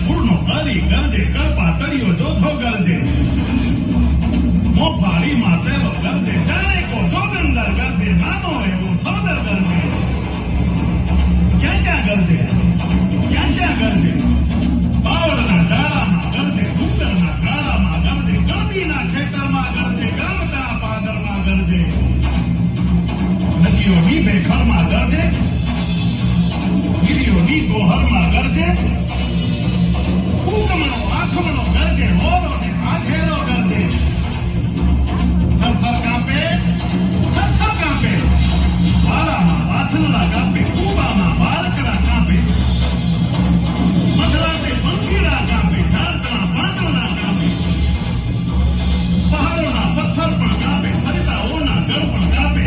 ફૂલનો હરી ગરજે કડપા તળિયો જોધો ગરજે મોફાળી માતેલો ગરજે જાણે કો જોગંદર ગરજે નાનો એવો સોદર ગરજે ક્યાં ગરજે ક્યાં ગરજે બાવળના ડાળામાં ગરજે ડુંગરના ગાળામાં ગરજે ગરબીના ખેતરમાં ગરજે ગામના પાદરમાં ગરજે નદીઓની બેખરમાં ગરજે ગીરીઓની ગોહરમાં ગરજે ઉકમણો આખમણો ગરજે મોરો ને આધેરો ગરજે થરથર કાપે વાળામાં વાછરડા કાપે કુબામાં બાળકડા કાપે મધરાતે પંખીડા કાપે ઝાડના પાંદડા કાપે પહાડોના પથ્થર પણ કાપે સરિતાઓના જળ પણ કાપે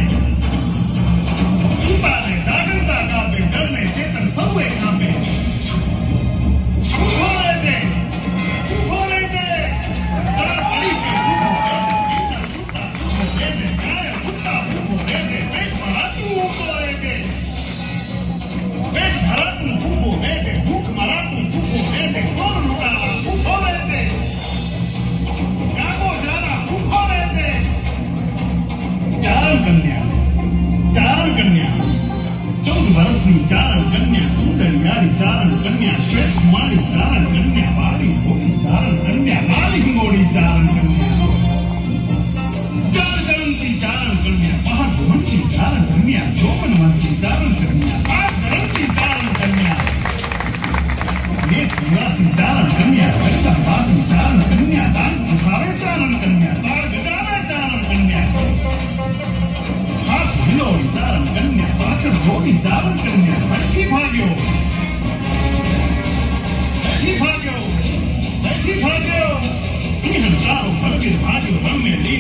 સુતાને જાગરતા કાપે જળને ચેતન સૌએ કાપે ઉભો રહેજે જળ પડી કે ચારણ કન્યા સુંદરિયારી ચારણ કન્યા શ્વેત કુમારી ચારણ કન્યા વાળી ભોળી ચારણ કન્યા લાલી હિંગોળી ચારણ કન્યા ચાર ચરણથી ચારણ કન્યા પહાડ ભવનથી ચારણ કન્યા ચોપનમાંથી ચારણ કન્યા આઠ ચરણથી ચારણ કન્યા દેશ નિવાસી ચારણ કન્યા ચરિતાવાસી ચારણ કન્યા દાન ઉઠાવે ચારણ કન્યા તાળ ગજાવે ચારણ કન્યા હાથ હિલોળી ચારણ કન્યા પાછળ ધોળી ચારણ કન્યા હરખી ભાગ્યો સિંહ તારો ભરગીર ભાગ્યો રમે લઈને